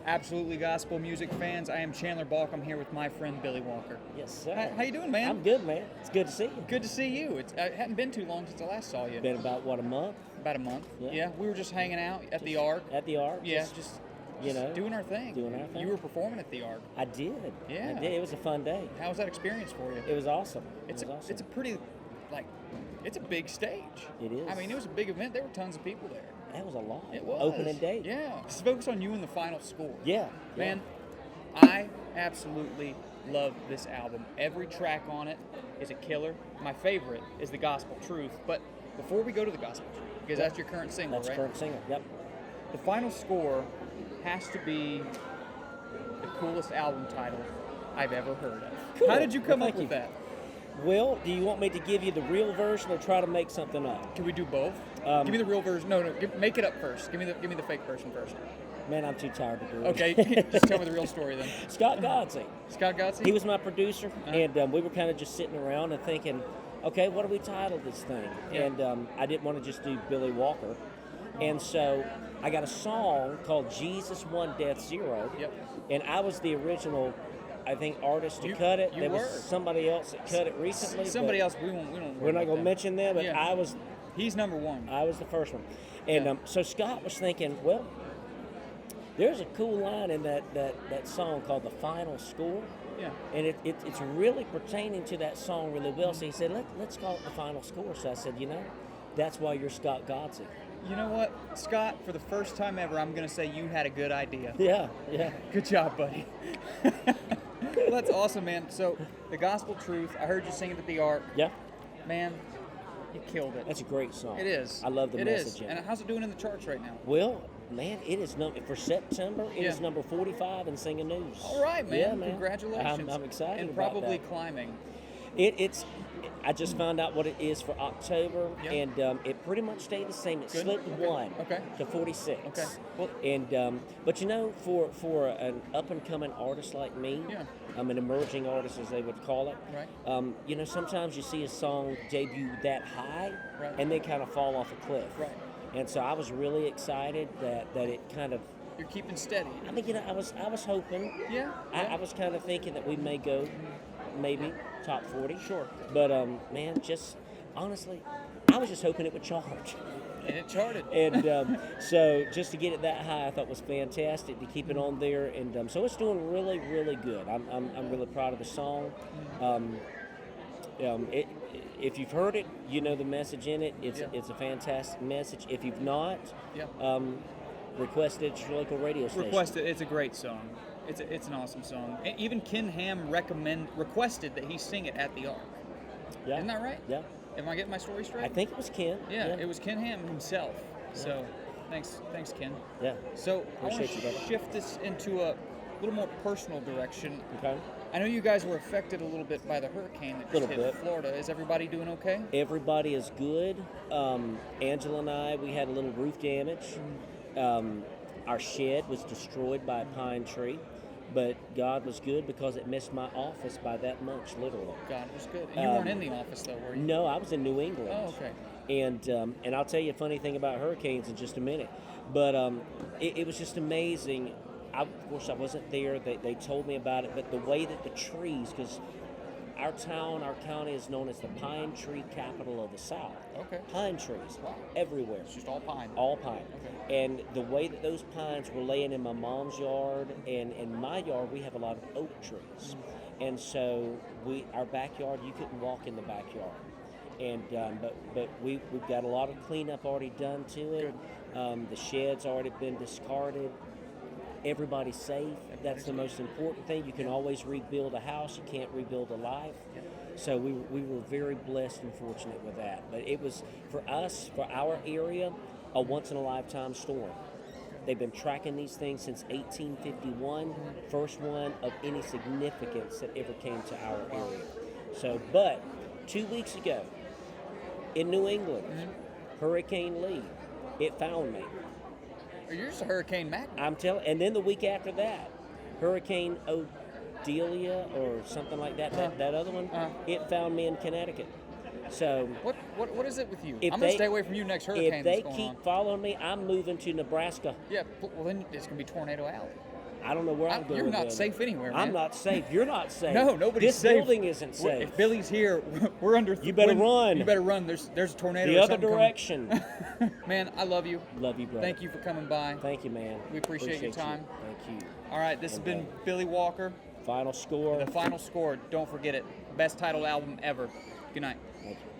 Absolutely Gospel Music fans. I am Chandler Balk. I'm here with my friend Billy Walker. Yes, sir. How you doing, man? I'm good, man. It's good to see you. Good to see you. It hadn't been too long since I last saw you. Been about, what, a month? About a month. Yeah. We were just hanging out at the Ark. At the Ark? Yeah, Just, just doing our thing. thing. You were performing at the Ark. I did. Yeah. I did. It was a fun day. How was that experience for you? It was awesome. It's it was awesome. It's a pretty, it's a big stage. It is. I mean, it was a big event. There were tons of people there. That was a lot. It was. Opening day. Yeah. Let's focus on you and the final score. Yeah. Man, I absolutely love this album. Every track on it is a killer. My favorite is The Gospel Truth. But before we go to The Gospel Truth, because that's your current single, That's right? current singer. Yep. The final score has to be the coolest album title I've ever heard of. Cool. How did you come Well, up with thank that? Well, do you want me to give you the real version or try to make something up? Can we do both? Give me the real version. No, make it up first. Give me the fake version first. Man, I'm too tired to do it. Okay, just tell me the real story then. Scott Godsey. Scott Godsey? He was my producer, and we were kind of just sitting around and thinking, okay, what do we title this thing? Yeah. And I didn't want to just do Billy Walker. And so I got a song called Jesus One Death Zero. Yep. And I was the original, I think, artist to You- cut it. you There was were. somebody else that cut it recently. Somebody but else, we don't We're worry not about going to them. mention them, but Yeah. He's number one. I was the first one. And Yeah. so Scott was thinking, well, there's a cool line in that song called The Final Score. Yeah. And it's really pertaining to that song really well. So he said, let's call it The Final Score. So I said, that's why you're Scott Godsey. You know what, Scott, for the first time ever, I'm going to say you had a good idea. Yeah. Good job, buddy. Well, that's awesome, man. So, The Gospel Truth, I heard you sing it at the Ark. Yeah. Man, you killed it. That's a great song. It is. I love the It message is. in And it. how's it doing in the charts right now? Well, man, it is for September. It is Yeah. number 45 in Singing News. All right, man. Yeah, man. Congratulations. I'm excited and about probably that. climbing. I just found out what it is for October, Yeah. and it pretty much stayed the same. It Good. slipped Okay. one Okay. to 46. Okay. Well, And but for an up and coming artist like me, Yeah. I'm an emerging artist as they would call it. Right. Sometimes you see a song debut that high, Right. and then kind of fall off a cliff. Right. And so I was really excited that it kind of. You're keeping steady. I mean, I was hoping. Yeah. I was kind of thinking that we may go maybe top 40. Sure. But man, just honestly, I was just hoping it would chart. And it charted. And so just to get it that high, I thought was fantastic to keep it on there. And so it's doing really, really good. I'm really proud of the song. If you've heard it, you know the message in it. It's a fantastic message. If you've not, Yeah. request it at your local radio station. Request it. It's a great song. It's an awesome song. And even Ken Ham requested that he sing it at the Ark. Yeah. Isn't that right? Yeah. Am I getting my story straight? I think it was Ken. Yeah, it was Ken Ham himself. So, thanks, Ken. Yeah. So I want Appreciate you, to brother. shift this into a little more personal direction. Okay. I know you guys were affected a little bit by the hurricane that just Little hit bit. Florida. Is everybody doing okay? Everybody is good. Angela and I, we had a little roof damage. Our shed was destroyed by a pine tree, but God was good because it missed my office by that much, literally. God was good. And you weren't in the office though, were you? No, I was in New England. Oh, okay. And I'll tell you a funny thing about hurricanes in just a minute. But it was just amazing. Of course, I wasn't there. They told me about it, but the way that the trees, because our county is known as the pine tree capital of the South. Okay. Pine trees Wow. everywhere. It's just all pine. All pine. Okay. And the way that those pines were laying in my mom's yard and in my yard, we have a lot of oak trees. And so our backyard, you couldn't walk in the backyard. And but we've got a lot of cleanup already done to it. The shed's already been discarded. Everybody's safe. That's the most important thing. You can always rebuild a house. You can't rebuild a life. So we were very blessed and fortunate with that. But it was, for us, for our area, a once-in-a-lifetime storm. They've been tracking these things since 1851, first one of any significance that ever came to our area. So, but 2 weeks ago, in New England, Hurricane Lee, it found me. You're just a Hurricane Mac. I'm telling, and then the week after that, Hurricane Odelia or something like that, that other one, it found me in Connecticut. So What is it with you? if I'm gonna they- stay away from you next hurricane if they that's going keep on. following me, I'm moving to Nebraska. Yeah, well then it's gonna be Tornado Alley. I don't know where I'm going. You're not then. safe anywhere, I'm man. not safe. You're not safe. No, nobody's This safe. building isn't safe. If Billy's here, we're under. You better run. You better run. There's a tornado. The or other something coming. direction. Man, I love you. Love you, brother. Thank you for coming by. Thank you, man. We appreciate your time. You. Thank you. All right, this has And, been Billy Walker. Final score. The Final Score. Don't forget it. Best titled album ever. Good night. Thank you.